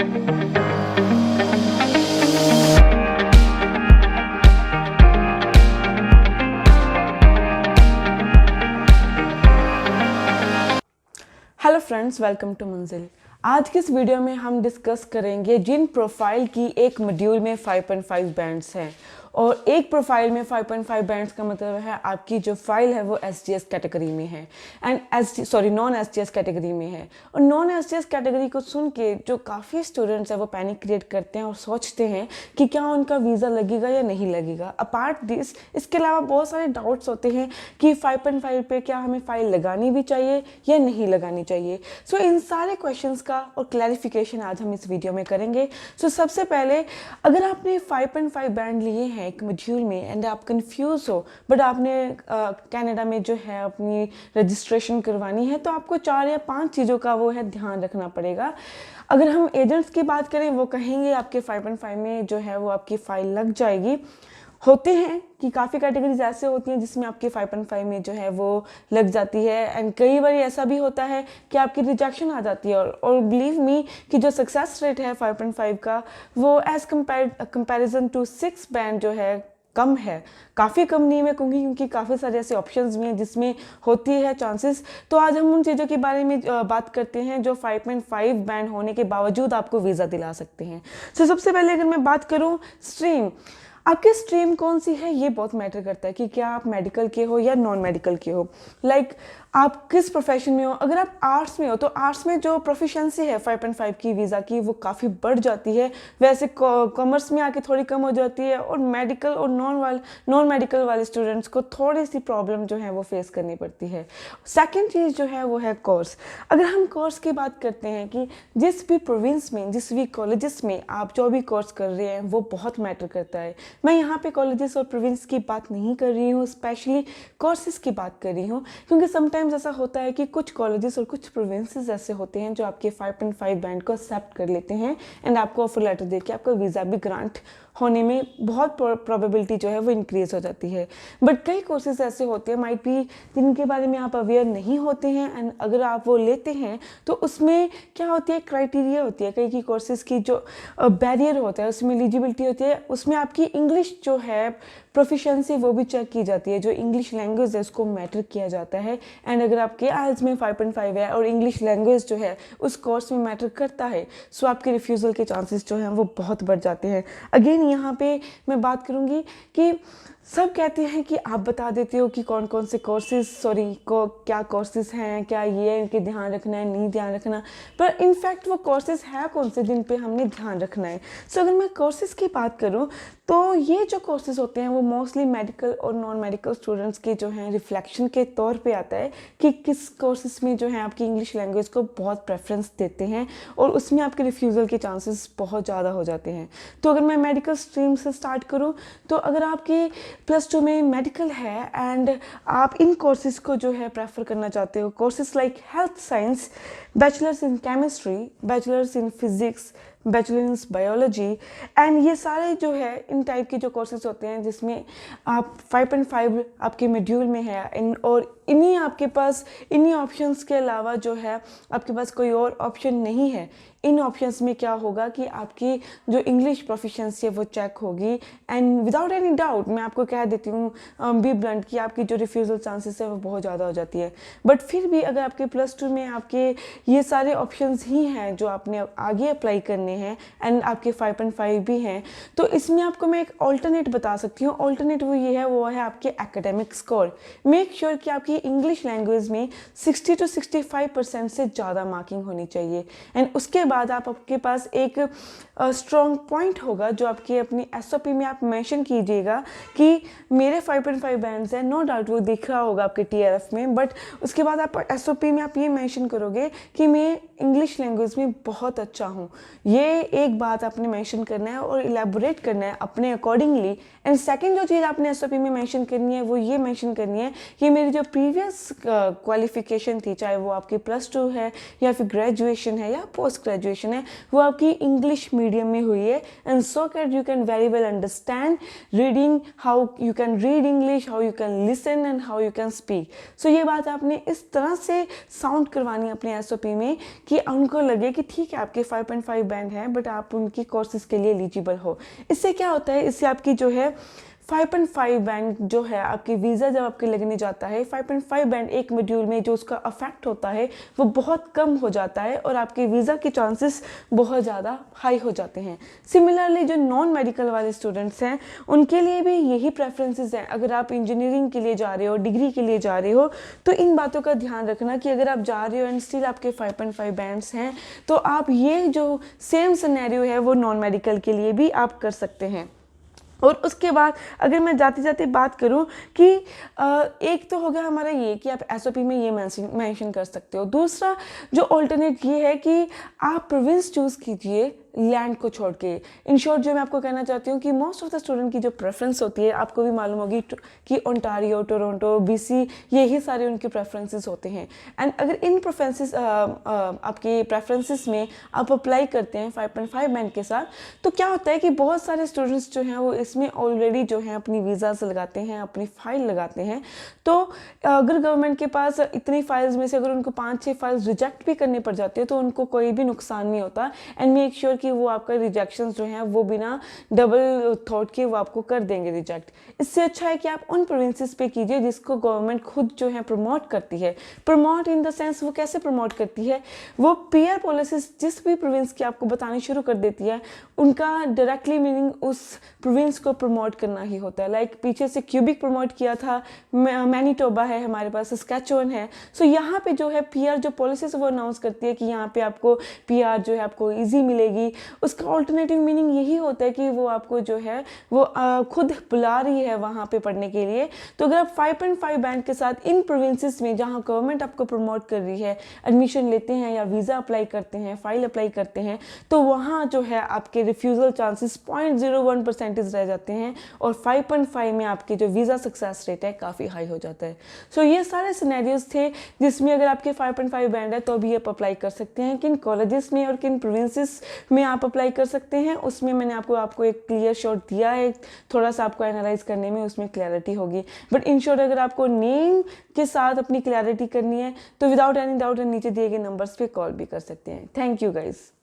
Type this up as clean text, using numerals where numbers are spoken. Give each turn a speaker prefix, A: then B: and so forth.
A: Hello friends, welcome to मंजिल। आज की इस वीडियो में हम डिस्कस करेंगे जिन प्रोफाइल की एक मॉड्यूल में 5.5 बैंड्स हैं, और एक प्रोफाइल में 5.5 बैंड्स का मतलब है आपकी जो फाइल है वो SGS कैटेगरी में है एंड नॉन SGS कैटेगरी में है। और नॉन SGS कैटेगरी को सुन के जो काफ़ी स्टूडेंट्स हैं वो पैनिक क्रिएट करते हैं और सोचते हैं कि क्या उनका वीज़ा लगेगा या नहीं लगेगा। अपार्ट दिस, इसके अलावा बहुत सारे डाउट्स होते हैं कि 5.5 पे क्या हमें फ़ाइल लगानी भी चाहिए या नहीं लगानी चाहिए। सो इन सारे क्वेश्चंस का और क्लैरिफिकेशन आज हम इस वीडियो में करेंगे। सो सबसे पहले, अगर आपने 5.5 बैंड लिए हैं एक मॉड्यूल में एंड आप कंफ्यूज हो, बट आपने कनाडा में जो है अपनी रजिस्ट्रेशन करवानी है, तो आपको 4 या 5 चीज़ों का वो है ध्यान रखना पड़ेगा। अगर हम एजेंट्स की बात करें, वो कहेंगे आपके 5.5 में जो है वो आपकी फ़ाइल लग जाएगी। होते हैं कि काफ़ी कैटेगरीज ऐसे होती हैं जिसमें आपके 5.5 में जो है वो लग जाती है, एंड कई बार ऐसा भी होता है कि आपकी रिजेक्शन आ जाती है। और बिलीव मी कि जो सक्सेस रेट है 5.5 का, वो एज़ कंपैरिजन टू 6 बैंड जो है कम है। काफ़ी कम नहीं मैं कहूँगी, क्योंकि काफ़ी सारे ऐसे ऑप्शंस भी हैं जिसमें होती है चांसेस। तो आज हम उन चीज़ों के बारे में बात करते हैं जो 5.5 बैंड होने के बावजूद आपको वीज़ा दिला सकते हैं। तो सबसे पहले अगर मैं बात करूँ स्ट्रीम, आपकी स्ट्रीम कौन सी है ये बहुत मैटर करता है कि क्या आप मेडिकल के हो या नॉन मेडिकल के हो। लाइक आप किस प्रोफेशन में हो। अगर आप आर्ट्स में हो तो आर्ट्स में जो प्रोफिशिएंसी है 5.5 की वीज़ा की वो काफ़ी बढ़ जाती है। वैसे कॉमर्स में आके थोड़ी कम हो जाती है, और मेडिकल और नॉन मेडिकल वाले स्टूडेंट्स को थोड़ी सी प्रॉब्लम जो है वो फेस करनी पड़ती है। सेकेंड चीज़ जो है वो है कोर्स। अगर हम कोर्स की बात करते हैं कि जिस भी प्रोविंस में, जिस भी कॉलेजेस में आप जो भी कोर्स कर रहे हैं, वो बहुत मैटर करता है। मैं यहाँ पे कॉलेजेस और प्रोविंस की बात नहीं कर रही हूँ, स्पेशली कोर्सेज की बात कर रही हूँ, क्योंकि समटाइम्स ऐसा होता है कि कुछ कॉलेजेस और कुछ प्रोविंसेस ऐसे होते हैं जो आपके 5.5 बैंड को एक्सेप्ट कर लेते हैं एंड आपको ऑफर लेटर दे के आपका वीज़ा भी ग्रांट होने में बहुत प्रोबेबिलिटी जो है वो इंक्रीज हो जाती है। बट कई कोर्सेज ऐसे होते हैं माइट बी जिनके बारे में आप अवेयर नहीं होते हैं, एंड अगर आप वो लेते हैं तो उसमें क्या होती है, क्राइटेरिया होती है। कई कोर्सेज की जो बैरियर होता है, उसमें एलिजिबिलिटी होती है, उसमें आपकी इंग्लिश जो है प्रोफिशिएंसी वो भी चेक की जाती है। जो इंग्लिश लैंग्वेज है उसको मैटर किया जाता है, एंड अगर आपके आइल्स में 5.5 है और इंग्लिश लैंग्वेज जो है उस कोर्स में मैटर करता है, सो आपके रिफ्यूज़ल के चांसेस जो हैं वो बहुत बढ़ जाते हैं। अगेन यहाँ पे मैं बात करूँगी कि सब कहते हैं कि आप बता देते हो कि कौन कौन से क्या कोर्सेज हैं, क्या ये इनके ध्यान रखना है, नहीं ध्यान रखना, पर इनफैक्ट वो कोर्सेज है कौन से जिन पे हमने ध्यान रखना है। सो अगर मैं कोर्सेज की बात करूँ तो ये जो कोर्सेज होते हैं वो मोस्टली मेडिकल और नॉन मेडिकल स्टूडेंट्स के जो हैं रिफ्लेक्शन के तौर पे आता है कि किस कोर्सेज में जो है आपकी इंग्लिश लैंग्वेज को बहुत प्रेफरेंस देते हैं, और उसमें आपके रिफ्यूज़ल के चांसेस बहुत ज़्यादा हो जाते हैं। तो अगर मैं मेडिकल स्ट्रीम से स्टार्ट करूँ, तो अगर आपकी +2 में मेडिकल है एंड आप इन कोर्सेज को जो है प्रेफर करना चाहते हो, courses like health science, bachelors in chemistry, bachelors in physics, bachelor in biology, and ये सारे जो है इन टाइप के जो कोर्सेज होते हैं जिसमें आप 5.5 आपके मॉड्यूल में है, और इन्हीं ऑप्शंस के अलावा जो है आपके पास कोई और ऑप्शन नहीं है। इन ऑप्शंस में क्या होगा कि आपकी जो इंग्लिश प्रोफिशिएंसी है वो चेक होगी, एंड विदाउट एनी डाउट मैं आपको कह देती हूँ बी ब्लंट कि आपकी जो रिफ्यूज़ल चांसेस है वो बहुत ज़्यादा हो जाती है। बट फिर भी अगर आपके +2 में आपके ये सारे ऑप्शंस ही हैं जो आपने आगे अप्लाई करने हैं, एंड आपके 5.5 भी हैं, तो इसमें आपको मैं एक ऑल्टरनेट बता सकती हूँ। ऑल्टरनेट वो है आपके एकेडमिक स्कोर। मेक श्योर कि आपकी इंग्लिश लैंग्वेज में 60 to 65% से ज़्यादा मार्किंग होनी चाहिए, एंड उसके बाद आपके पास एक स्ट्रॉन्ग पॉइंट होगा जो आपकी अपनी SOP में आप मेंशन कीजिएगा कि मेरे 5.5 बैंड्स हैं। नो डाउट वो दिख रहा होगा आपके TRF में, बट उसके बाद आप SOP में आप ये मेंशन करोगे कि मैं इंग्लिश लैंग्वेज में बहुत अच्छा हूँ। ये एक बात आपने मेंशन करना है और इलेबोरेट करना है अपने अकॉर्डिंगली। एंड सेकंड जो चीज़ आपने SOP में मेंशन करनी है वो ये मेंशन करनी है कि मेरी जो प्रीवियस क्वालिफिकेशन थी, चाहे वो आपकी +2 है या फिर ग्रेजुएशन है या पोस्ट ग्रेजुएशन है, वो आपकी इंग्लिश मीडियम में हुई है, and so that you can very well understand reading, how you can read English, how you can listen and how you can speak. So ये बात आपने इस तरह से साउंड करवानी है अपने SOP में कि उनको लगे कि ठीक है आपके 5.5 बैंड बैंड है बट आप उनकी कोर्सेज के लिए एलिजिबल हो। इससे क्या होता है, इससे आपकी जो है 5.5 बैंड जो है आपकी वीज़ा जब आपके लगने जाता है 5.5 बैंड एक मॉड्यूल में जो उसका अफेक्ट होता है वो बहुत कम हो जाता है और आपके वीज़ा के चांसेस बहुत ज़्यादा हाई हो जाते हैं। सिमिलरली जो नॉन मेडिकल वाले स्टूडेंट्स हैं उनके लिए भी यही प्रेफरेंसेस हैं। अगर आप इंजीनियरिंग के लिए जा रहे हो, डिग्री के लिए जा रहे हो, तो इन बातों का ध्यान रखना कि अगर आप जा रहे हो एंड स्टिल आपके 5.5 बैंड्स हैं तो आप ये जो सेम सिनेरियो है वो नॉन मेडिकल के लिए भी आप कर सकते हैं। और उसके बाद अगर मैं जाते जाते बात करूं कि एक तो हो गया हमारा ये कि आप एसओपी में ये मेंशन कर सकते हो। दूसरा जो ऑल्टरनेट ये है कि आप प्रोविंस चूज़ कीजिए लैंड को छोड़ के। इन शॉर्ट जो मैं आपको कहना चाहती हूँ कि मोस्ट ऑफ द स्टूडेंट की जो प्रेफरेंस होती है, आपको भी मालूम होगी कि ओंटारियो, टोरंटो, बीसी, यही सारे उनके प्रेफरेंसेस होते हैं। एंड अगर इन प्रेफरेंसेस आपके प्रेफरेंसेस में आप अप्लाई करते हैं 5.5 बैंड के साथ, तो क्या होता है कि बहुत सारे स्टूडेंट्स जो हैं वो इसमें ऑलरेडी जो है अपनी वीज़ाज लगाते हैं, अपनी फाइल लगाते हैं। तो अगर गवर्नमेंट के पास इतनी फाइल्स में से अगर उनको 5-6 फाइल्स रिजेक्ट भी करनी पड़ जाती है तो उनको कोई भी नुकसान नहीं होता। एंड मेक श्योर कि वो आपका रिजेक्शंस जो हैं वो बिना डबल थॉट के वो आपको कर देंगे रिजेक्ट। इससे अच्छा है कि आप उन प्रोविंसेस पे कीजिए जिसको गवर्नमेंट खुद जो है प्रमोट करती है। प्रमोट इन द सेंस वो कैसे प्रमोट करती है, वो पीआर पॉलिसीज जिस भी प्रोविंस की आपको बतानी शुरू कर देती है उनका डायरेक्टली मीनिंग उस प्रोविंस को प्रमोट करना ही होता है। लाइक पीछे से क्यूबिक प्रमोट किया था, मैनीटोबा है हमारे पास, सस्कैचुअन है। सो यहाँ पे जो है पीआर जो पॉलिसीज वो अनाउंस करती है कि यहाँ पे आपको पीआर जो है आपको ईजी मिलेगी। उसका ऑल्टरनेटिव मीनिंग यही होता है कि वो आपको जो है वो खुद बुला रही है वहाँ पे पढ़ने के लिए। तो अगर आप 5.5 बैंड के साथ इन प्रोविंसेस में जहाँ गवर्नमेंट आपको प्रमोट कर रही है एडमिशन लेते हैं या वीज़ा अप्लाई करते हैं, फाइल अप्लाई करते हैं, तो वहाँ जो है आपके रिफ्यूज़ल चांसेस 0.01% रह जाते हैं और 5.5 में आपके जो वीज़ा सक्सेस रेट है काफ़ी हाई हो जाता है। सो ये सारे सिनेरियोज थे जिसमें अगर आपके 5.5 बैंड है तो भी आप अप्लाई कर सकते हैं। किन कॉलेजेस में और किन प्रोविंसेस में आप अप्लाई कर सकते हैं उसमें मैंने आपको एक क्लियर शॉट दिया है। थोड़ा सा आपको एनालाइज करने में उसमें क्लैरिटी होगी, बट इन शॉर्ट अगर आपको नेम के साथ अपनी क्लैरिटी करनी है तो विदाउट एनी डाउट नीचे दिए गए नंबर्स पे कॉल भी कर सकते हैं। Thank you guys.